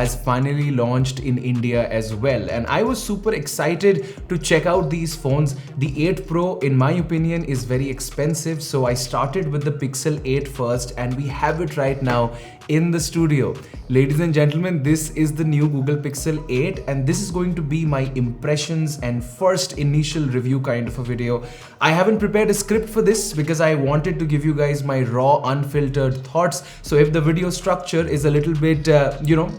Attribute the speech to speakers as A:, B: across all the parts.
A: has finally launched in India as well. And I was super excited to check out these phones. The 8 Pro, in my opinion, is very expensive. So I started with the Pixel 8 first, and we have it right now in the studio. Ladies and gentlemen, this is the new Google Pixel 8, and this is going to be my impressions and first initial review kind of a video. I haven't prepared a script for this because I wanted to give you guys my raw, unfiltered thoughts. So if the video structure is a little bit,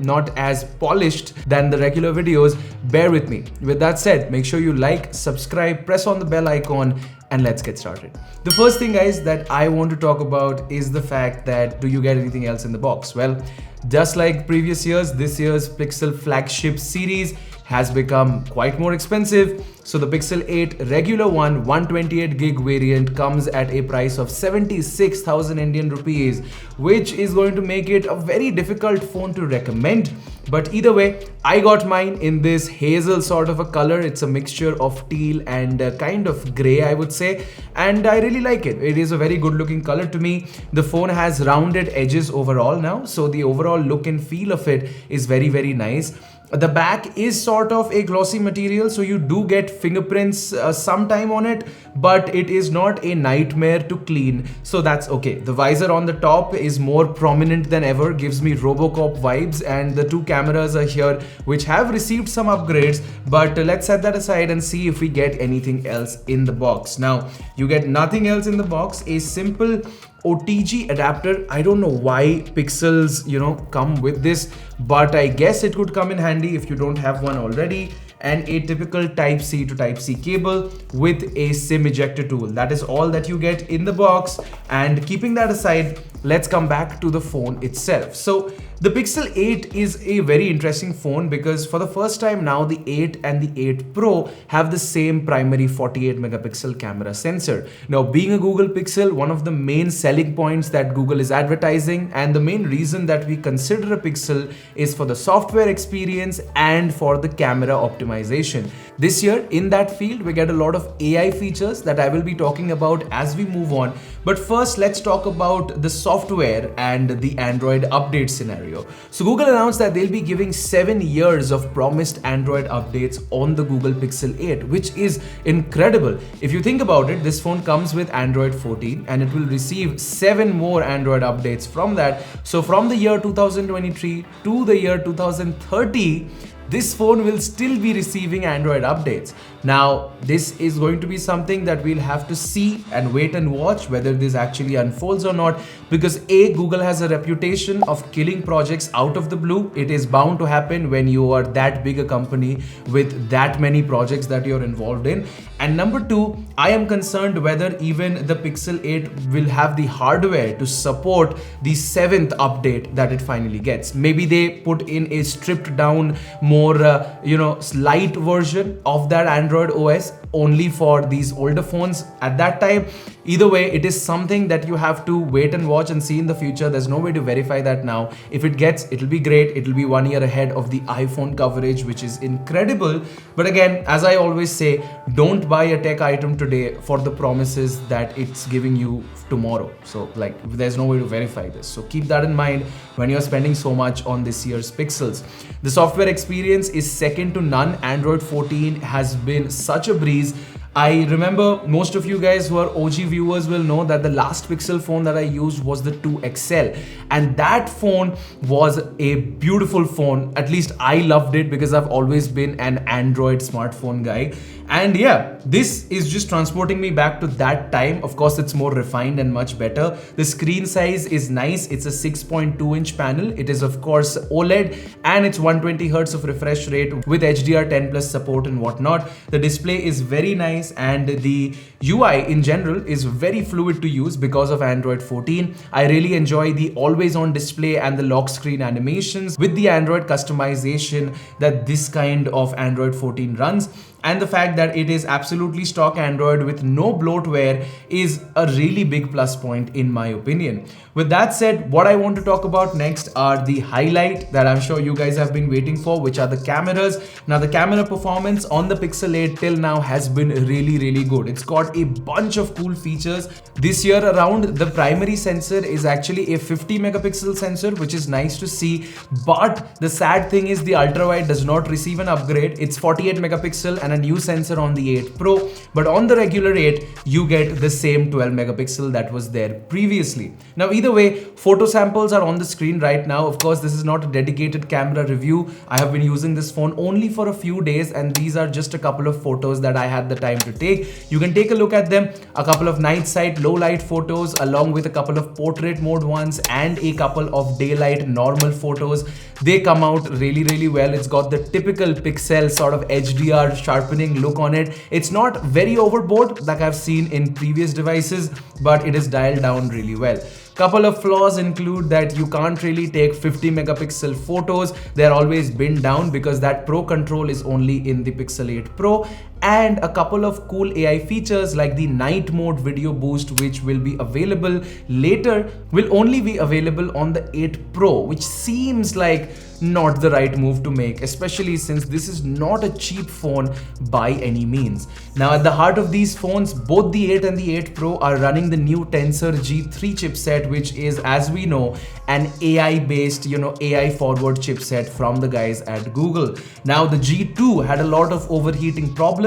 A: not as polished than the regular videos, bear with me. With that said, make sure you like, subscribe, press on the bell icon, and let's get started. The first thing, guys, that I want to talk about is the fact that do you get anything else in the box? Well, just like previous years, this year's Pixel flagship series has become quite more expensive. So the Pixel 8 regular one 128 gig variant comes at a price of 76,000 Indian rupees, which is going to make it a very difficult phone to recommend. But either way, I got mine in this hazel sort of a color. It's a mixture of teal and kind of gray, I would say. And I really like it. It is a very good looking color to me. The phone has rounded edges overall now. So the overall look and feel of it is very, very nice. The back is sort of a glossy material, so you do get fingerprints sometime on it, but it is not a nightmare to clean, so that's okay. The visor on the top is more prominent than ever, gives me Robocop vibes, and the two cameras are here which have received some upgrades, but let's set that aside and see if we get anything else in the box. Now, you get nothing else in the box, a simple OTG adapter. I don't know why Pixels, come with this, but I guess it could come in handy if you don't have one already. And a typical Type-C to Type-C cable with a SIM ejector tool. That is all that you get in the box. And keeping that aside, let's come back to the phone itself. So the Pixel 8 is a very interesting phone because for the first time now, the 8 and the 8 Pro have the same primary 48 megapixel camera sensor. Now, being a Google Pixel, one of the main selling points that Google is advertising and the main reason that we consider a Pixel is for the software experience and for the camera optimization. This year, in that field, we get a lot of AI features that I will be talking about as we move on. But first, let's talk about the software and the Android update scenario. So Google announced that they'll be giving 7 years of promised Android updates on the Google Pixel 8, which is incredible. If you think about it, this phone comes with Android 14 and it will receive 7 more Android updates from that. So from the year 2023 to the year 2030, this phone will still be receiving Android updates. Now, this is going to be something that we'll have to see and wait and watch whether this actually unfolds or not, because Google has a reputation of killing projects out of the blue. It is bound to happen when you are that big a company with that many projects that you're involved in. And number two, I am concerned whether even the Pixel 8 will have the hardware to support the 7th update that it finally gets. Maybe they put in a stripped down, more light version of that Android OS only for these older phones at that time. Either way, it is something that you have to wait and watch and see in the future. There's no way to verify that now. If it gets, it'll be great. It'll be 1 year ahead of the iPhone coverage, which is incredible. But again, as I always say, don't buy a tech item today for the promises that it's giving you tomorrow. So there's no way to verify this. So keep that in mind when you're spending so much on this year's Pixels. The software experience is second to none. Android 14 has been such a breeze. I remember most of you guys who are OG viewers will know that the last Pixel phone that I used was the 2 XL, and that phone was a beautiful phone. At least I loved it because I've always been an Android smartphone guy. And yeah, this is just transporting me back to that time. Of course, it's more refined and much better. The screen size is nice. It's a 6.2-inch panel. It is, of course, OLED, and it's 120 Hz of refresh rate with HDR10 plus support and whatnot. The display is very nice, and the UI in general is very fluid to use because of Android 14. I really enjoy the always-on display and the lock screen animations with the Android customization that this kind of Android 14 runs. and the fact that it is absolutely stock Android with no bloatware is a really big plus point in my opinion. With that said, what I want to talk about next are the highlight that I'm sure you guys have been waiting for, which are the cameras. Now the camera performance on the Pixel 8 till now has been really good. It's got a bunch of cool features. This year around, the primary sensor is actually a 50 megapixel sensor, which is nice to see, but the sad thing is the ultra wide does not receive an upgrade. It's 48 megapixel and a new sensor on the 8 Pro, but on the regular 8 you get the same 12 megapixel that was there previously. Now either way, photo samples are on the screen right now. Of course, this is not a dedicated camera review. I have been using this phone only for a few days, and these are just a couple of photos that I had the time to take. You can take a look at them. A couple of night sight low light photos along with a couple of portrait mode ones and a couple of daylight normal photos. They come out really well. It's got the typical Pixel sort of HDR sharpening look on it. It's not very overboard like I've seen in previous devices, but it is dialed down really well. Couple of flaws include that you can't really take 50 megapixel photos. They're always binned down because that Pro control is only in the Pixel 8 Pro. And a couple of cool AI features like the night mode video boost, which will be available later, will only be available on the 8 Pro, which seems like not the right move to make, especially since this is not a cheap phone by any means. Now at the heart of these phones, both the 8 and the 8 Pro are running the new Tensor G3 chipset, which is, as we know, an AI based, AI forward chipset from the guys at Google. Now the G2 had a lot of overheating problems,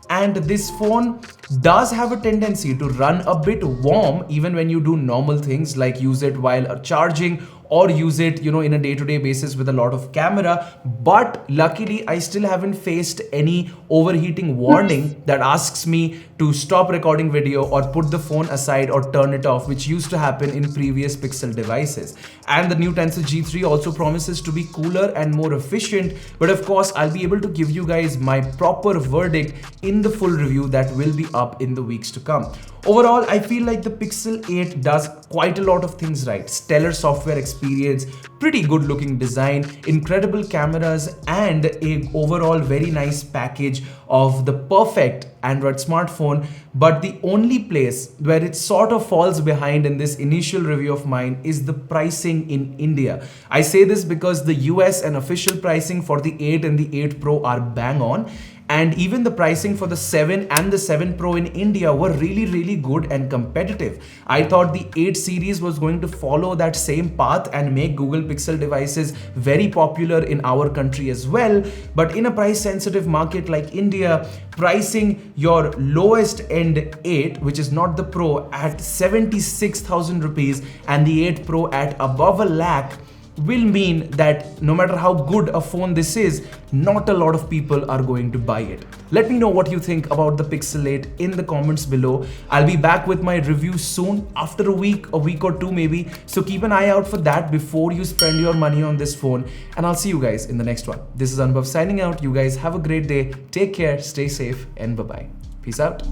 A: and this phone does have a tendency to run a bit warm even when you do normal things like use it while charging or use it, in a day-to-day basis with a lot of camera. But luckily, I still haven't faced any overheating warning that asks me to stop recording video or put the phone aside or turn it off, which used to happen in previous Pixel devices. And the new Tensor G3 also promises to be cooler and more efficient, but of course, I'll be able to give you guys my proper verdict in the full review that will be up in the weeks to come. Overall, I feel like the Pixel 8 does quite a lot of things right. Stellar software experience, pretty good looking design, incredible cameras, and a overall very nice package of the perfect Android smartphone. But the only place where it sort of falls behind in this initial review of mine is the pricing in India. I say this because the US and official pricing for the 8 and the 8 Pro are bang on. And even the pricing for the 7 and the 7 Pro in India were really good and competitive. I thought the 8 series was going to follow that same path and make Google Pixel devices very popular in our country as well. But in a price sensitive market like India, pricing your lowest end 8, which is not the Pro, at 76,000 rupees and the 8 Pro at above a lakh will mean that no matter how good a phone this is, not a lot of people are going to buy it. Let me know what you think about the Pixel 8 in the comments below. I'll be back with my review soon, after a week or two maybe. So keep an eye out for that before you spend your money on this phone. And I'll see you guys in the next one. This is Anubhav signing out. You guys have a great day. Take care, stay safe, and bye-bye. Peace out.